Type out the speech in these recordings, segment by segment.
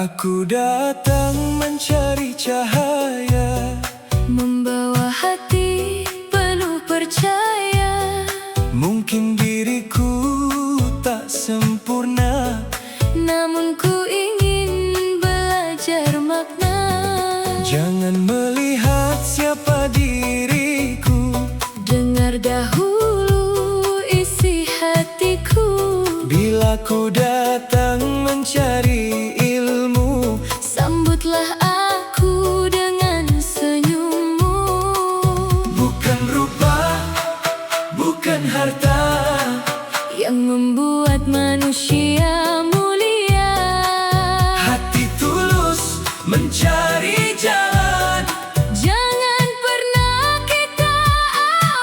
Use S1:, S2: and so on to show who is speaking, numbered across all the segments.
S1: Aku datang mencari cahaya,
S2: membawa hati penuh percaya.
S1: Mungkin diriku tak sempurna,
S2: namun ku ingin belajar makna.
S1: Jangan melihat siapa diriku,
S2: dengar dahulu isi hatiku.
S1: Bila ku datang mencari ilmu,
S2: sambutlah aku dengan senyummu.
S1: Bukan rupa, bukan harta
S2: yang membuat manusia mulia.
S1: Hati tulus mencari jalan,
S2: jangan pernah kita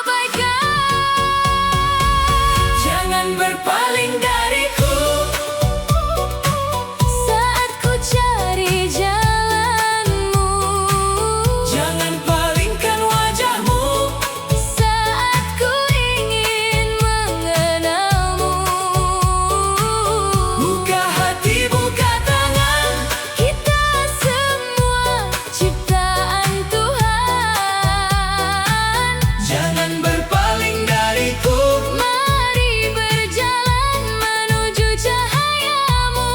S2: abaikan.
S1: jangan berpaling dariku
S2: saat ku cari jalanmu.
S1: Jangan palingkan wajahmu
S2: saat ku ingin mengenalmu.
S1: Buka hati, buka tangan,
S2: kita semua ciptaan Tuhan.
S1: jangan berpaling dariku.
S2: Mari berjalan menuju cahayamu.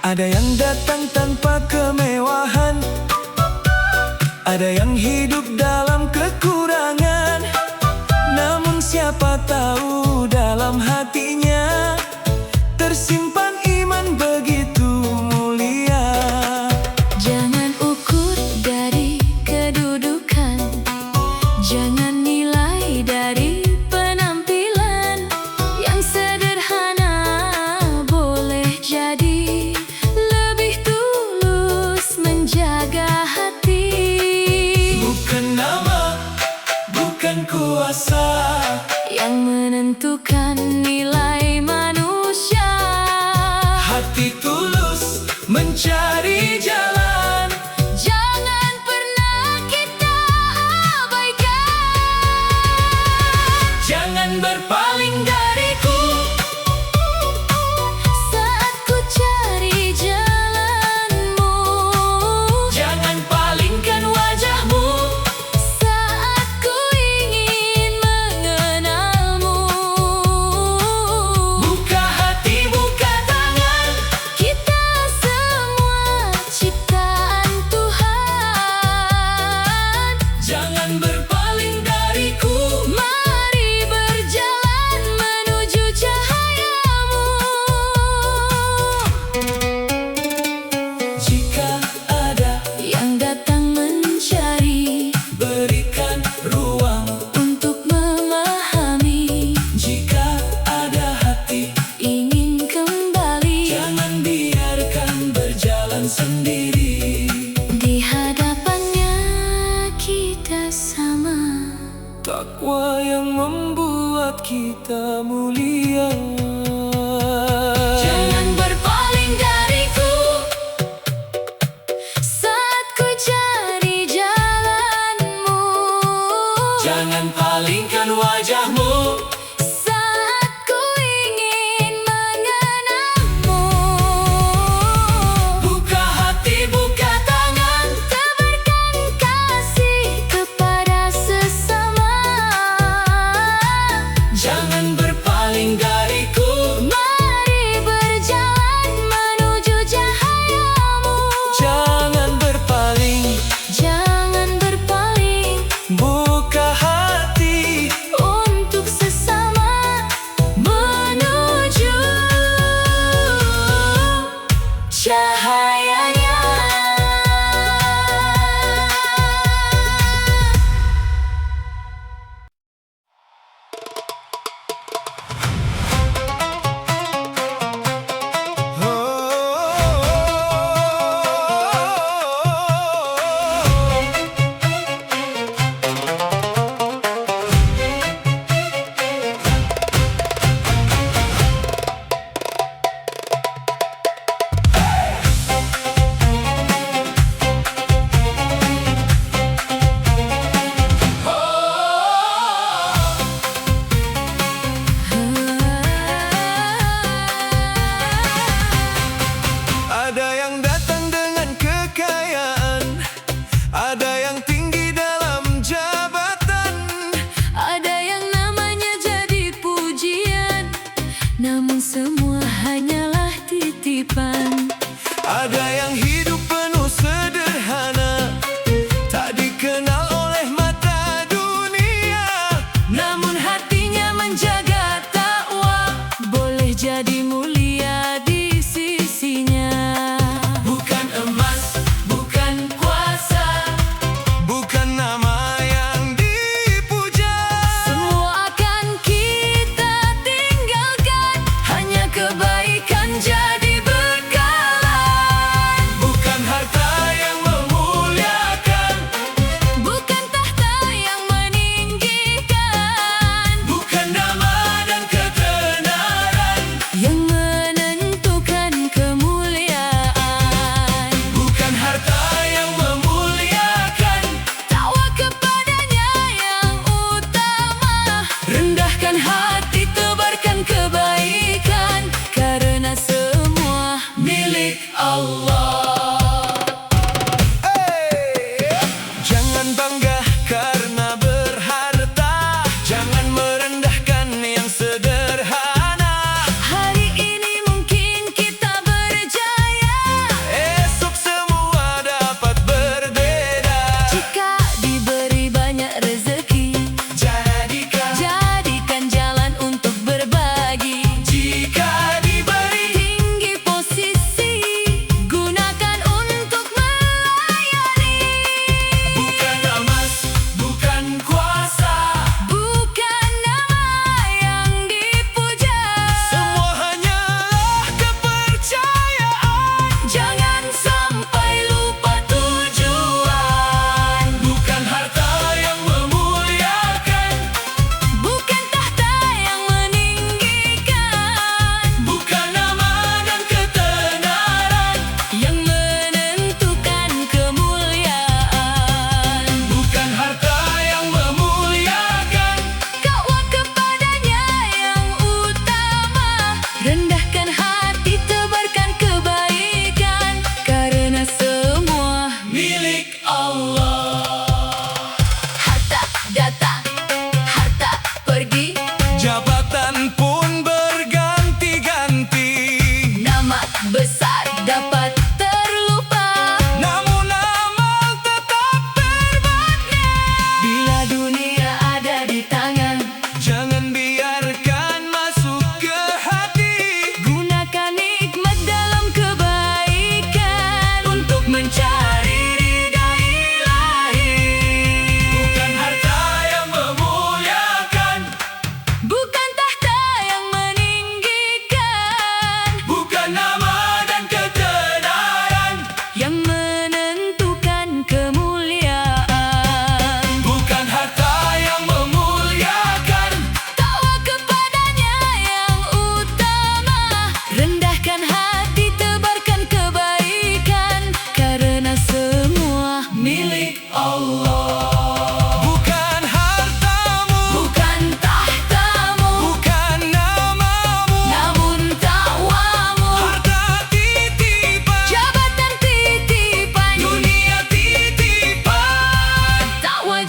S1: Ada yang datang tanpa kemewahan, ada yang hidup dalam kekurangan. Namun siapa tahu dalam hatinya tersimpan iman begitu mulia.
S2: Jangan ukur dari kedudukan, jangan nilai dari penampilan. Yang sederhana boleh jadi lebih tulus menjaga hati.
S1: Bukan nama, bukan kuasa
S2: yang menentukan nilai manusia.
S1: hati tulus mencari jalan,
S2: Jangan pernah kita abaikan.
S1: jangan berpaling dariku
S2: saat ku cari jalanmu.
S1: Jangan palingkan wajahmu
S2: saat ku ingin mengenalmu.
S1: Buka hati, buka tangan,
S2: Kita semua ciptaan Tuhan.
S1: jangan berpaling dariku.
S2: Mari berjalan menuju cahayamu.
S1: Jika ada,
S2: yang datang mencari
S1: berikan ruang.
S2: untuk memahami.
S1: Jika ada hati,
S2: ingin kembali
S1: jangan biarkan berjalan sendiri.
S2: di hadapannya kita sama.
S1: Takwa yang membuat kita mulia.
S2: Jangan berpaling dariku saat ku cari jalanmu.
S1: Jangan palingkan wajahmu
S2: saat ku ingin mengenalmu.
S1: Buka hati, buka tangan,
S2: Tebarkan kasih kepada sesama.
S1: jangan berpaling dariku.
S2: Mari berjalan menuju cahayamu.
S1: Jangan berpaling,
S2: Jangan berpaling
S1: buka hati
S2: untuk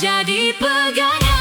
S2: jadi pegangan.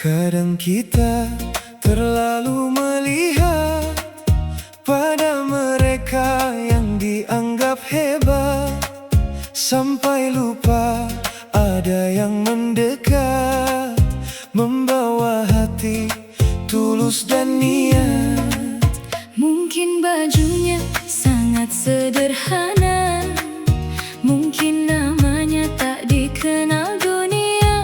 S3: Kadang kita terlalu melihat pada mereka yang dianggap hebat, sampai lupa ada yang mendekat, membawa hati tulus dan niat.
S2: Mungkin bajunya sangat sederhana, mungkin namanya tak dikenal dunia,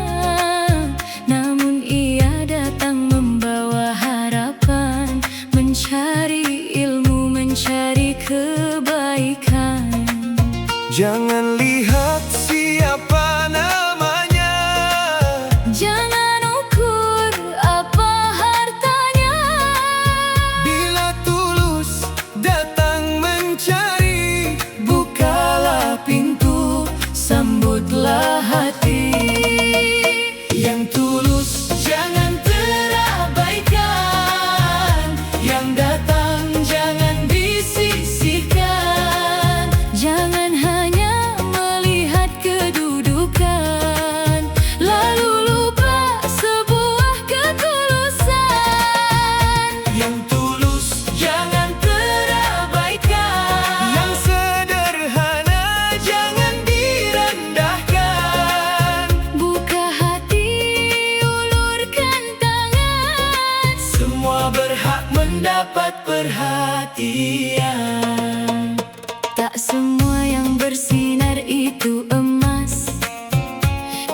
S2: namun ia datang membawa harapan, mencari ilmu, mencari kebaikan.
S3: Jangan lihat siapa namanya,
S2: Jangan ukur apa hartanya,
S3: bila tulus datang mencari,
S2: bukalah pintu, sambutlah hati.
S1: Yang tulus jangan terabaikan, yang datang jangan disisihkan.
S2: Jangan hanya melihat kedudukan, lalu lupa sebuah ketulusan.
S1: Yang tulus jangan terabaikan,
S3: yang sederhana jangan direndahkan.
S2: Buka hati, ulurkan tangan,
S1: semua berhak mendapat perhatian.
S2: tak semua yang bersinar itu emas,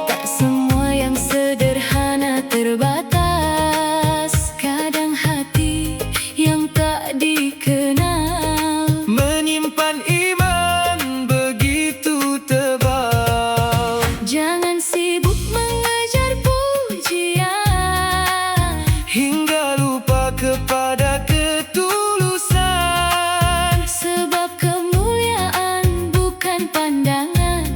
S2: tak semua yang sederhana terbatas. Kadang hati yang tak dikenal
S3: Menyimpan iman begitu tebal.
S2: jangan sibuk mengejar pujian,
S3: Hingga lupa kepada ketulusan.
S2: sebab kemuliaan bukan pandangan,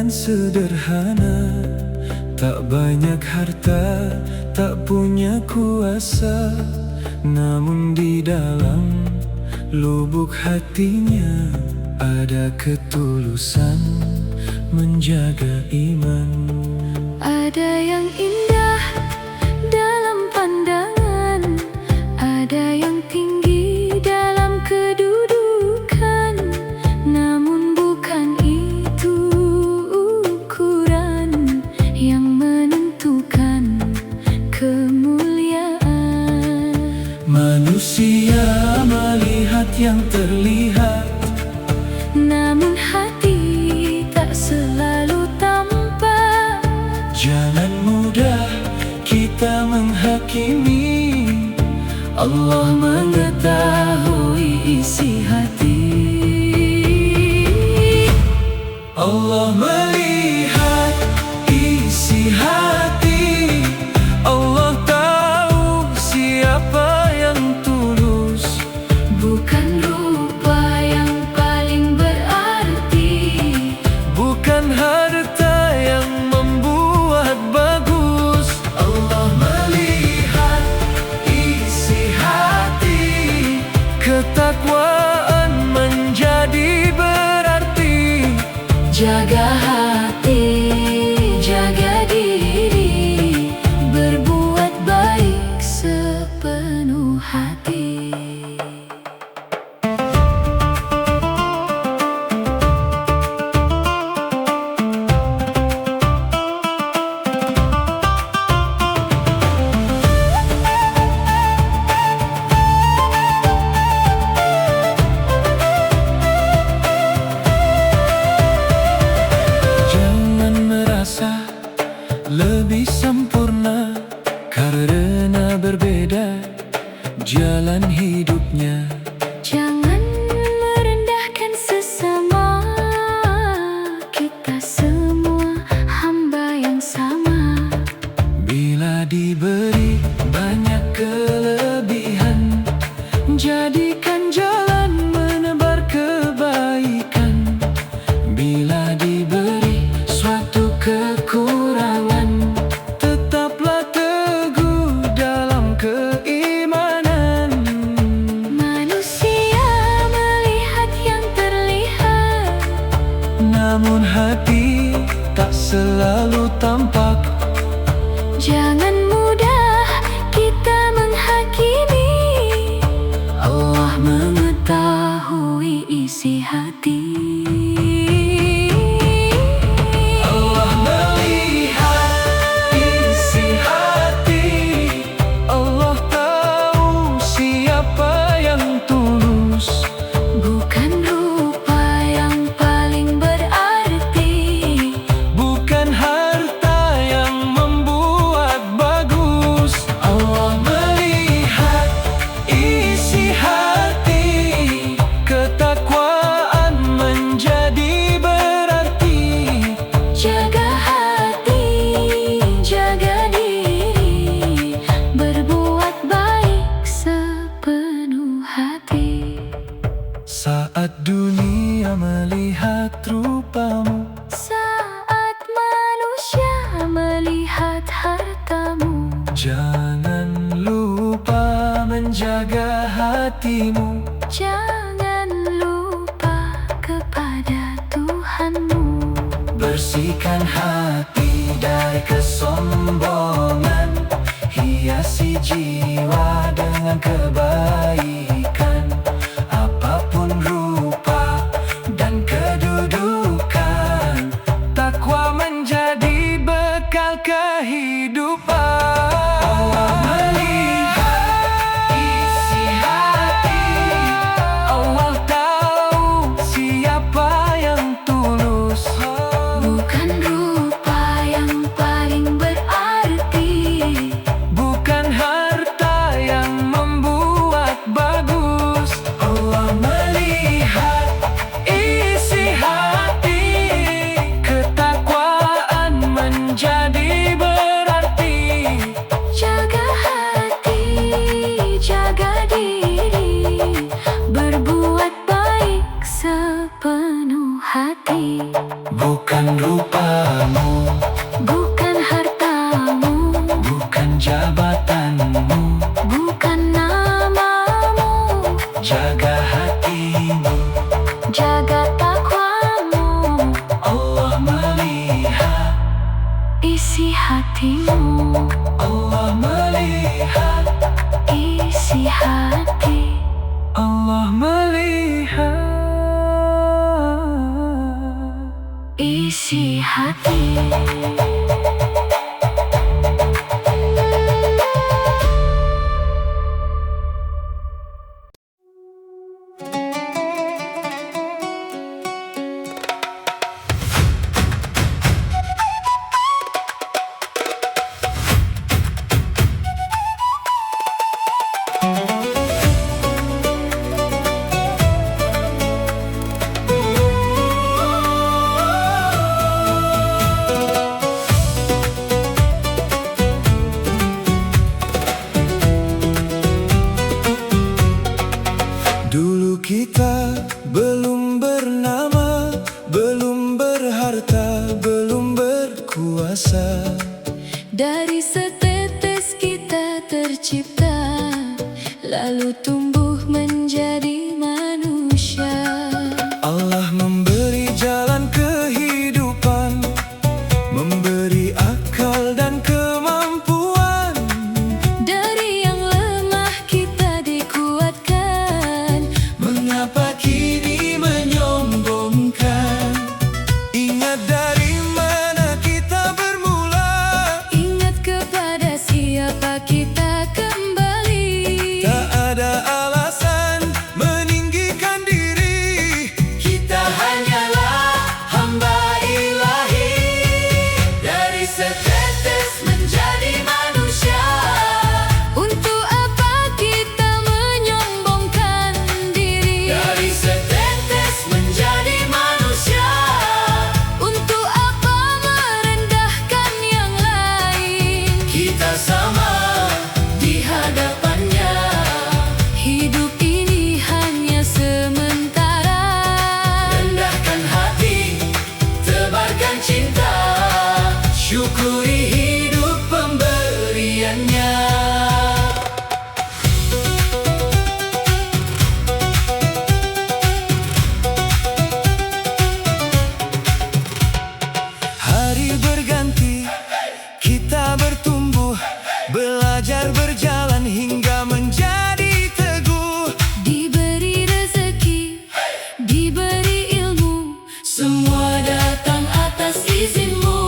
S3: Jangan sederhana, tak banyak harta, tak punya kuasa, namun di dalam lubuk hatinya ada ketulusan menjaga iman.
S2: Ada yang indah dalam pandangan, ada yang tinggi dalam kedudukan, namun bukan itu ukuran yang menentukan kemuliaan.
S3: Manusia melihat yang terlihat,
S2: Namun hati tak selalu tampak.
S3: jangan mudah kita menghakimi, Allah mengetahui isi hati. Allah melihat isi hati, Allah tahu siapa yang tulus.
S2: Bukan rupa yang paling berarti,
S3: Bukan harta yang membuat bagus. Allah melihat isi hati, ketakwaan menjadi berarti.
S2: jaga hati, jaga diri, berbuat baik sepenuh hati.
S3: Jangan merasa lebih sempurna karena berbeda jalan hidupnya.
S2: Jangan merendahkan sesama, kita semua hamba yang sama.
S3: Bila diberi banyak kelebihan, jadikan jalan menebar kebaikan. Bila diberi suatu kekurangan, tetaplah teguh dalam keimanan.
S2: Manusia melihat yang terlihat,
S3: Namun hati tak selalu tampak.
S2: jangan mudah kita menghakimi, Allah mengetahui isi hati.
S3: Allah melihat isi hati, Allah tahu siapa yang tulus.
S2: Bukan rupa yang paling berarti,
S3: Bukan harta yang membuat bagus. Allah melihat isi hati, ketakwaan menjadi berarti.
S2: jaga hati, jaga diri, berbuat baik sepenuh hati.
S3: Saat dunia melihat rupamu,
S2: Saat manusia melihat hartamu,
S3: jangan lupa menjaga hatimu.
S2: jangan lupa kepada Tuhanmu.
S3: Bersihkan hati dari kesombongan, hiasi jiwa dengan kebaikan. Apapun rupa dan kedudukan, takwa menjadi bekal kehidupan. Allah melihat isi hati, Allah tahu siapa yang tulus.
S2: Bukan rupa yang paling berarti,
S3: Bukan harta yang membuat bagus. Allah melihat isi hati, ketakwaan menjadi berarti.
S2: hatimu.
S3: Allah melihat
S2: Isi hati.
S3: Allah melihat
S2: Isi hati.
S3: Dulu kita belum bernama, belum berharta, belum berkuasa.
S2: Dari setetes kita tercipta, lalu tumbuh menjadi manusia.
S3: Allah memberi jalan kehidupan, memberi akal dan kemampuan.
S2: Dari yang lemah kita dikuatkan.
S3: Mengapa kini menyombongkan? Ingat dari mana kita bermula.
S2: Ingat kepada siapa kita kembali.
S3: Tak ada alasan meninggikan diri.
S1: Kita hanyalah hamba ilahi. Dari setetes menjadi manusia.
S2: Untuk apa kita menyombongkan diri?
S1: Dari setetes menjadi manusia.
S2: Untuk apa merendahkan yang lain?
S1: Kita sama di hadapannya.
S2: Hidup ini hanya sementara.
S1: Rendahkan hati, tebarkan cinta. Syukuri hidup pemberiannya.
S3: Hari berganti, kita bertumbuh, belajar berjalan hingga menjadi teguh.
S2: Diberi rezeki, diberi ilmu.
S1: Semua datang atas izinmu.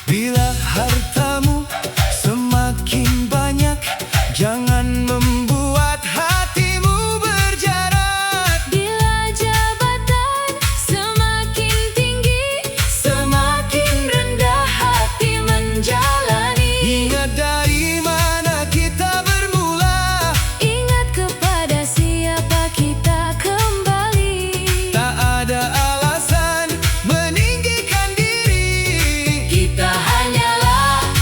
S3: Bila hartamu semakin banyak, jangan membuat hatimu berjarak.
S2: Bila jabatan semakin tinggi, semakin rendah hati menjalani.
S3: Ingat dari mana kita bermula.
S2: Ingat kepada siapa kita kembali.
S3: Tak ada alasan meninggikan diri.
S1: Kita hanyalah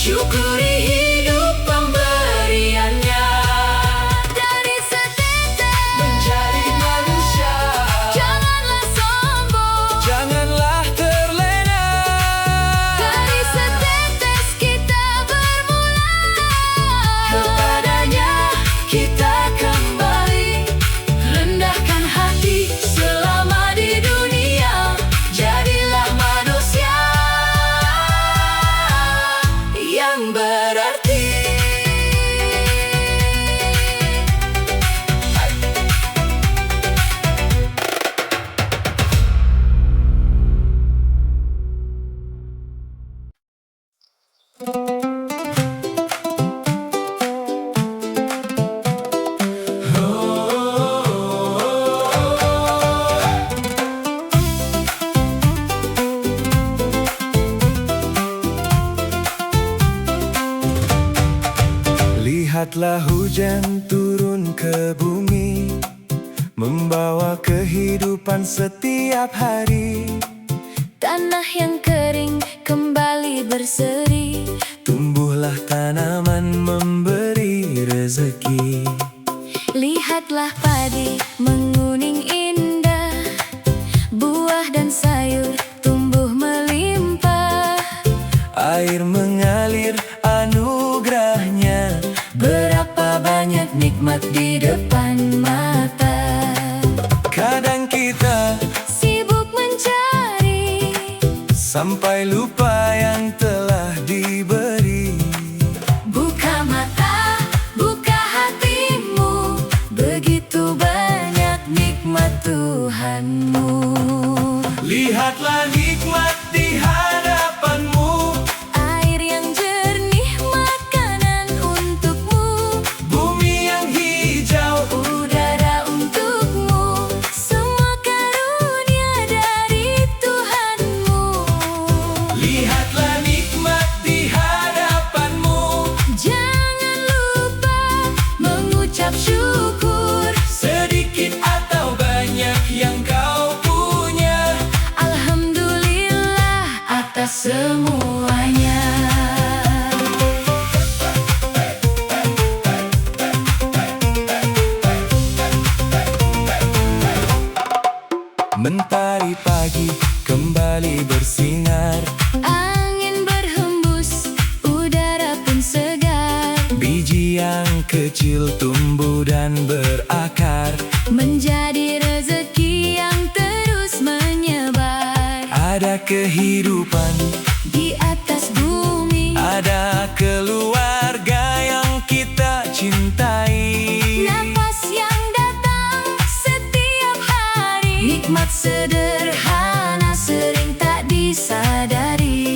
S1: syukuri hidup pemberiannya.
S2: Dari setetes
S1: Menjadi manusia,
S2: janganlah sombong.
S3: Janganlah terlena.
S2: Dari setetes kita bermula.
S1: kepadanya kita kembali. Rendahkan hati selama di dunia, jadilah manusia yang berarti.
S3: Lihatlah hujan turun ke bumi, membawa kehidupan setiap hari.
S2: Tanah yang kering kembali berseri.
S3: Tumbuhlah tanaman memberi rezeki.
S2: Lihatlah padi menguning indah. Buah dan sayur tumbuh melimpah.
S3: Air mengalir anugerahnya.
S2: Berapa banyak nikmat di depan mata.
S3: Kadang kita
S2: Sibuk mencari,
S3: sampai lupa yang telah diberi.
S2: buka mata, buka hatimu. Begitu banyak nikmat Tuhanmu.
S3: Lihatlah nikmat di hadapanmu.
S2: Air yang jernih makanan untukmu.
S3: Bumi yang hijau,
S2: Udara untukmu. Semua karunia dari Tuhanmu.
S3: lihatlah nikmat di hadapanmu.
S2: Jangan lupa mengucap syukur.
S3: Sedikit atau banyak yang kau punya.
S2: Alhamdulillah atas semuanya.
S3: Mentari pagi kembali bersinar.
S2: Angin berhembus, udara pun segar.
S3: Biji yang kecil tumbuh dan berakar.
S2: Menjadi rezeki yang terus menyebar.
S3: Ada kehidupan,
S2: Di atas bumi,
S3: ada keluarga yang kita cintai.
S2: napas yang datang setiap hari. Nikmat sederhana sering tak disadari.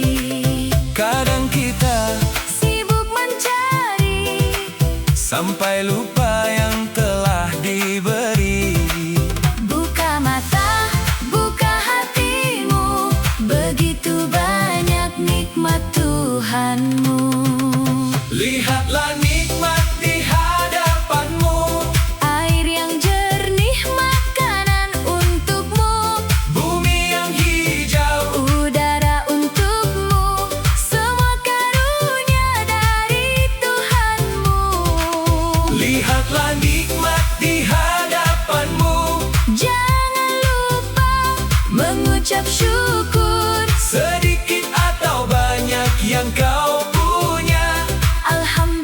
S3: Kadang kita
S2: Sibuk mencari,
S3: sampai lupa yang telah diberi.
S2: buka mata, buka hatimu. Begitu banyak nikmat Tuhanmu.
S3: Lihatlah nikmat di hadapanmu.
S2: Air yang jernih makanan untukmu.
S3: Bumi yang hijau,
S2: Udara untukmu. Semua karunia dari Tuhanmu.
S3: lihatlah nikmat di hadapanmu.
S2: Jangan lupa mengucap syukur.
S3: Sedikit atau banyak yang kau punya.
S2: Alhamdulillah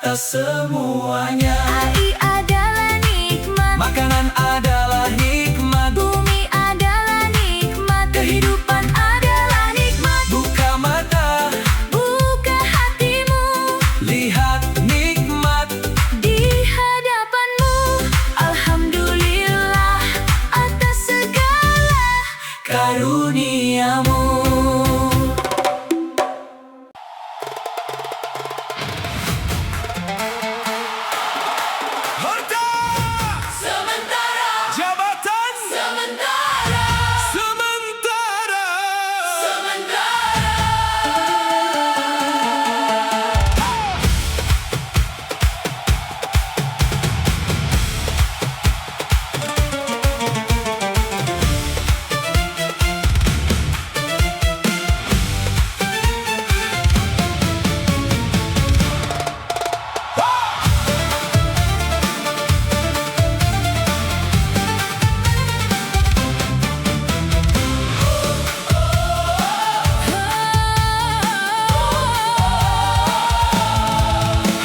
S3: atas semuanya.
S2: Air adalah nikmat,
S3: Makanan adalah nikmat,
S2: bumi adalah nikmat, kehidupan adalah nikmat.
S3: buka mata,
S2: Buka hatimu
S3: lihat nikmat.
S2: di hadapanmu. Alhamdulillah atas segala
S3: Karuniamu. Harta,
S1: Sementara,
S3: jabatan,
S1: sementara,
S3: sementara.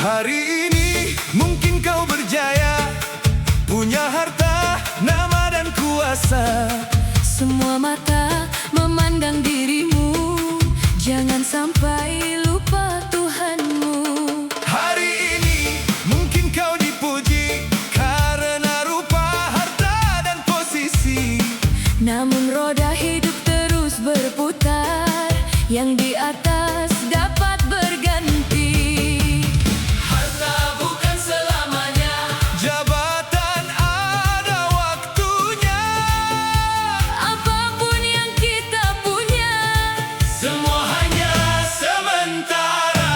S3: Hari ini mungkin kau berjaya, punya harta, nama dan kuasa.
S2: Semua mata memandang dirimu, jangan sampai lupa Tuhanmu.
S3: Hari ini mungkin kau dipuji karena rupa, harta dan posisi.
S2: Namun roda hidup terus berputar, yang di atas dapat berganti.
S1: Harta bukan selamanya.
S3: Jabatan ada waktunya,
S2: Apapun yang kita punya,
S3: semua hanya sementara.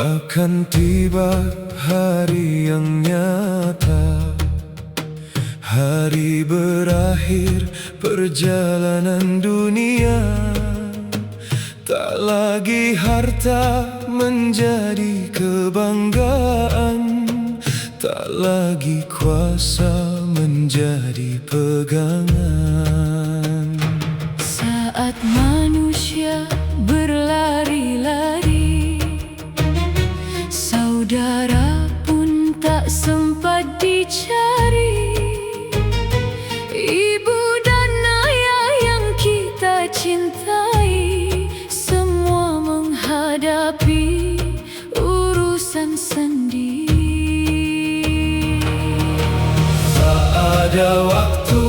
S3: Akan tiba hari yang nyata, hari berakhir perjalanan dunia. Tak lagi harta menjadi kebanggaan, tak lagi kuasa menjadi pegangan.
S2: Saat manusia berlari-lari, saudara pun tak sempat dicari. Ibu dan ayah yang kita cintai, semua menghadapi urusan sendiri.
S3: Tak ada waktu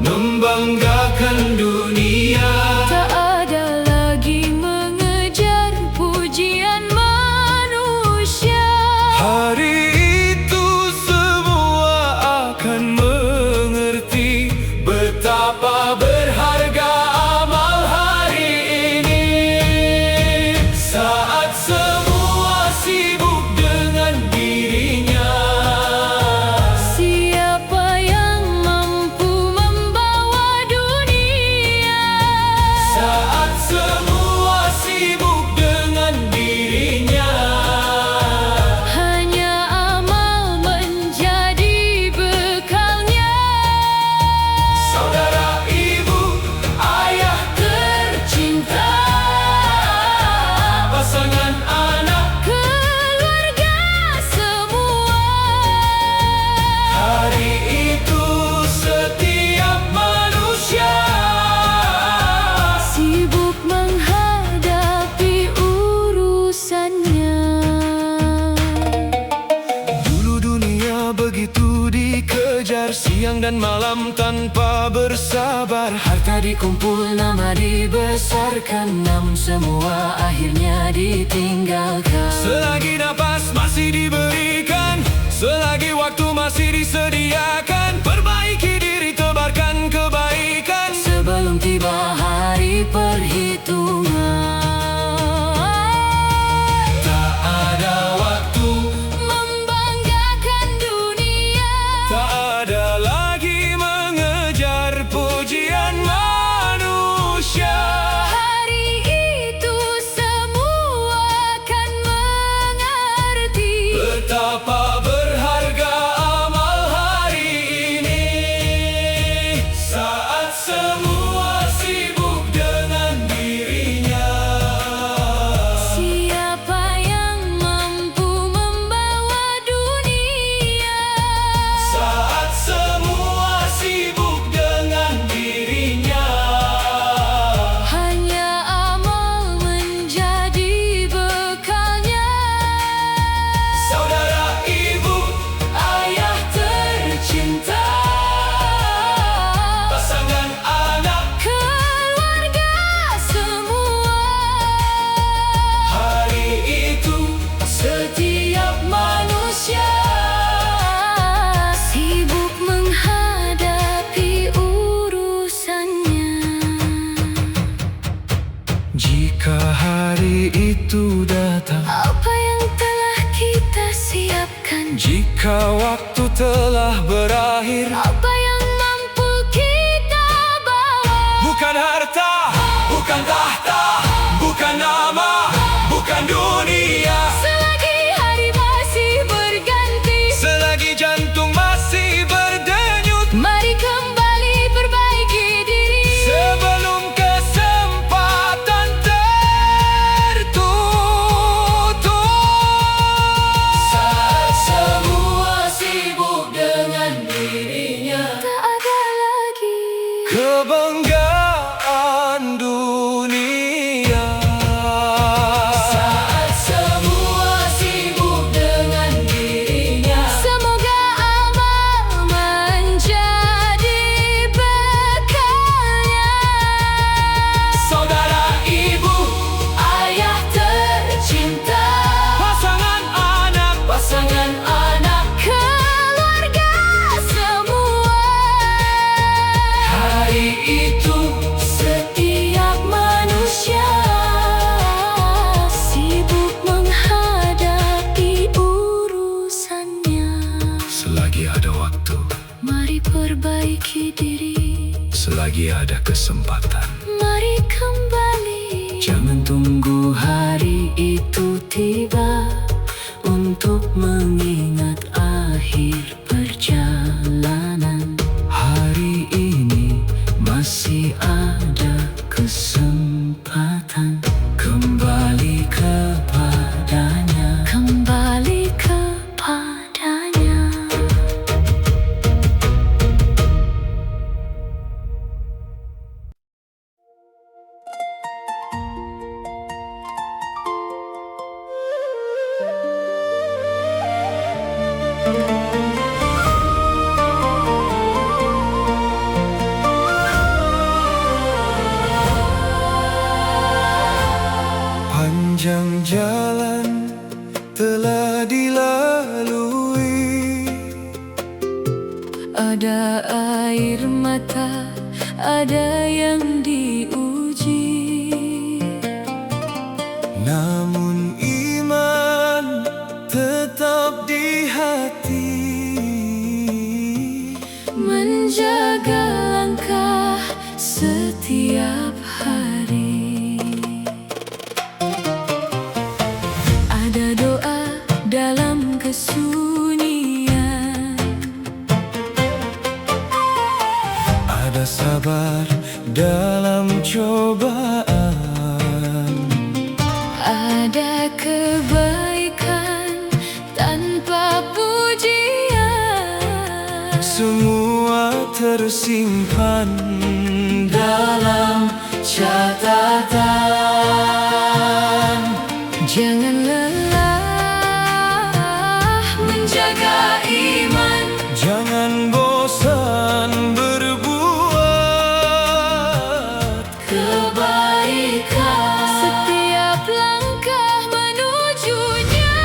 S3: membanggakan dunia,
S2: Tak ada lagi mengejar pujian manusia.
S3: hari itu semua akan mengerti betapa berharga amal hari ini. Saat semua sibuk dengan dirinya,
S2: Siapa yang mampu membawa dunia?
S3: saat semua sibuk dengan dirinya,
S2: Hanya amal menjadi bekalnya.
S3: saudara, ibu, ayah tercinta, pasangan anak,
S2: Keluarga semua,
S3: hari itu setiap manusia
S2: sibuk menghadapi urusannya.
S3: Dulu dunia begitu dikejar, siang dan malam tanpa bersabar.
S2: Harta dikumpul, nama dibesarkan, namun semua akhirnya ditinggalkan.
S3: Selagi napas masih diberikan, selagi waktu masih disediakan, perbaiki diri, tebarkan kebaikan.
S2: Sebelum tiba hari perhitungan,
S3: Tak ada waktu,
S2: membanggakan dunia.
S3: tak ada lagi mengejar pujian manusia.
S2: Hari itu semua akan mengerti
S3: Betapa berharga amal hari ini. Saat semua sibuk dengan dirinya,
S2: siapa yang mampu membawa dunia.
S3: saat semua sibuk dengan dirinya,
S2: Hanya amal menjadi bekalnya.
S3: saudara, ibu, ayah tercinta, pasangan anak,
S2: Keluarga semua,
S3: hari itu
S2: setiap manusia sibuk menghadapi urusannya.
S3: jika hari itu datang,
S2: Apa yang telah kita siapkan,
S3: jika waktu telah berakhir,
S2: apa yang mampu kita bawa?
S3: bukan harta, bukan tahta, bukan nama, bukan dunia.
S2: Selagi hari masih berganti,
S3: Selagi jantung masih berdenyut,
S2: mari kembali perbaiki diri.
S3: sebelum kesempatan tertutup. Saat semua sibuk dengan dirinya, Selagi ada kesempatan,
S2: Mari kembali.
S4: Jangan tunggu hari itu tiba untuk mengingat akhir perjalanan. Hari ini masih ada kesempatan. Kembali kepadanya.
S2: Kembali kepadanya.
S3: panjang jalan telah dilalui.
S2: Ada air mata, ada yang diuji.
S3: Namun iman tetap di hati.
S2: Menjaga langkah setiap hari. Ada doa dalam kesunyian.
S3: Ada sabar dalam cobaan.
S2: Ada kebaikan tanpa pujian.
S3: Semua tersimpan dalam catatan.
S2: Jangan lelah menjaga iman.
S3: Jangan bosan berbuat
S2: Kebaikan setiap langkah menujunya.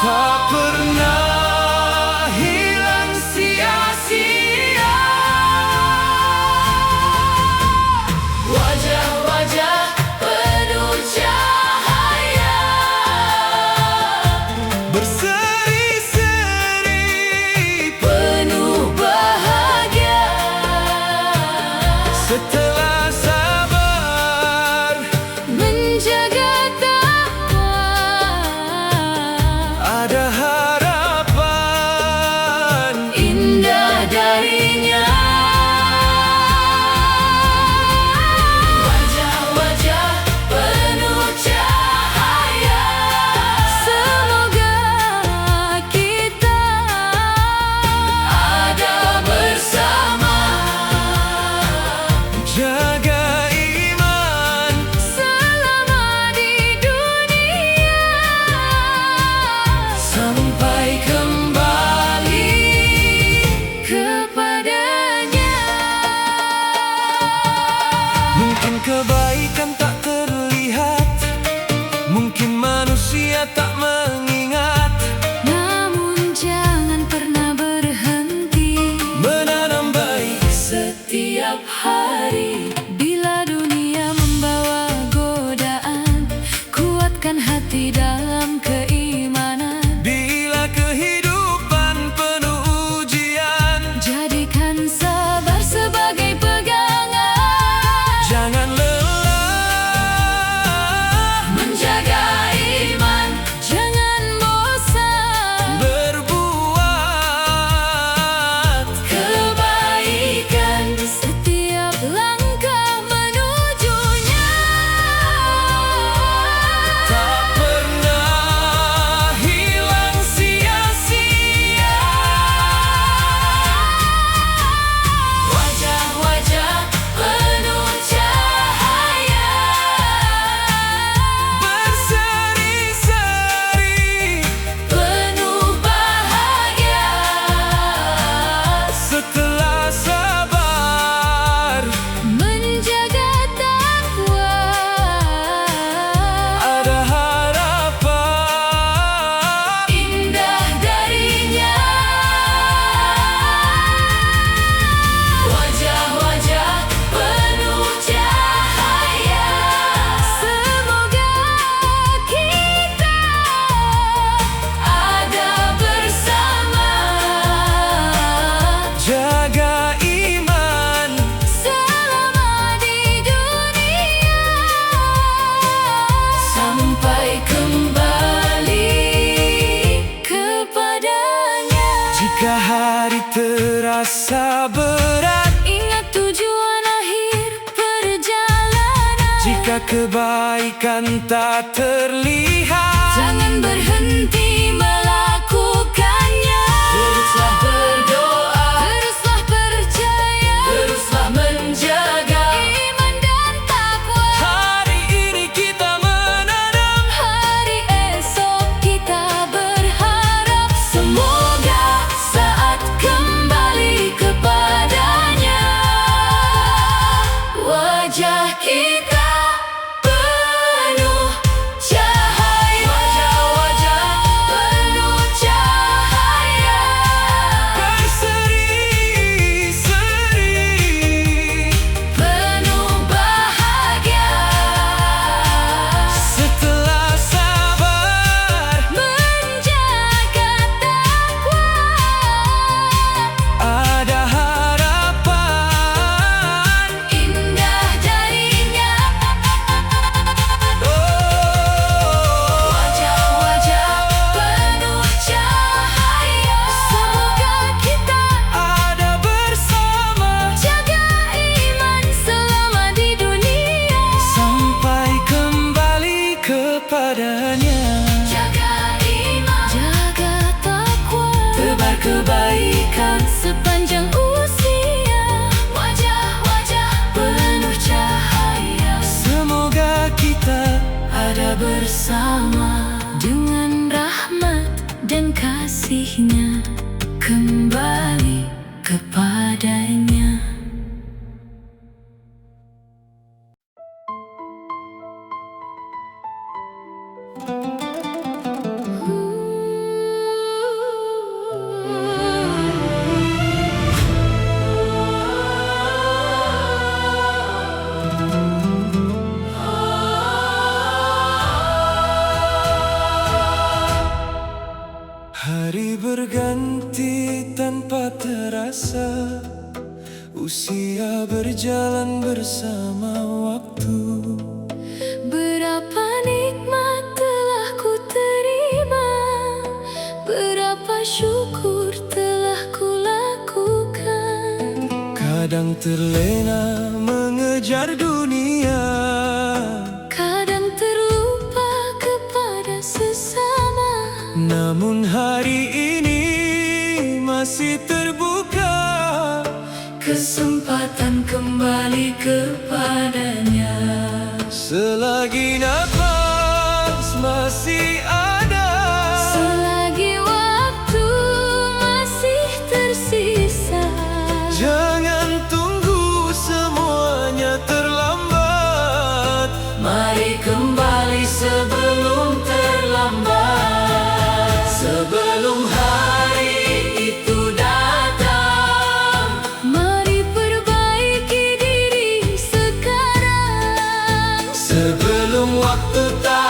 S3: tak pernah hilang sia-sia.
S1: Wajah-wajah penuh cahaya.
S3: Berseri-seri
S2: Penuh bahagia.
S3: setelah sabar.
S2: Menjaga takwa.
S3: Ada harapan
S2: Indah darinya.
S1: Wajah-wajah penuh cahaya.
S2: Semoga kita
S1: Ada bersama.
S3: jaga iman.
S2: selama di dunia.
S3: Sampai
S2: Kembali kepadanya.
S3: mungkin kebaikan tak terlihat, mungkin manusia tak mengingat.
S2: Namun jangan pernah berhenti.
S3: Menanam baik
S2: Setiap hari bila dunia membawa godaan, kuatkan hati dalam keimanan.
S3: bila kehidupan penuh ujian.
S2: Jadikan sabar sebagai pegangan.
S3: Jangan lelah Jika kebaikan tak terlihat,
S2: Jangan berhenti melakukannya.
S1: Teruslah berdoa,
S2: Teruslah percaya,
S1: teruslah menjaga.
S2: iman dan takwa.
S3: hari ini kita menanam.
S2: Hari esok kita berharap.
S1: Semoga saat kembali kepadanya, wajah kita penuh cahaya. Wajah-wajah penuh cahaya.
S3: Berseri-seri,
S1: Penuh bahagia.
S3: setelah sabar
S2: Menjaga takwa.
S3: ada harapan.
S1: Indah darinya,
S3: Oh,
S1: wajah-wajah penuh cahaya.
S2: Semoga kita
S3: ada bersama
S2: jaga iman selama di dunia.
S3: sampai kembali kepadanya.
S1: Jaga iman,
S2: Jaga takwa.
S1: tebar kebaikan.
S2: Sepanjang usia.
S1: Wajah-wajah penuh cahaya.
S3: Semoga kita
S1: Ada bersama,
S2: Dengan rahmat dan kasih-Nya kembali kepadanya.
S3: hari berganti tanpa terasa, usia berjalan bersama waktu.
S2: Berapa nikmat telah ku terima, berapa syukur telah ku lakukan.
S3: Kadang terlena mengejar dunia,
S2: Kadang terlupa kepada sesama.
S3: namun hari ini masih terbuka
S1: kesempatan kembali kepadanya.
S3: selagi nafas masih ada.
S2: Selagi waktu masih tersisa,
S3: Jangan tunggu semuanya terlambat.
S1: Mari kembali sebelum terlambat. Sebelum hari itu datang,
S2: mari perbaiki diri sekarang.
S3: Sebelum waktu tak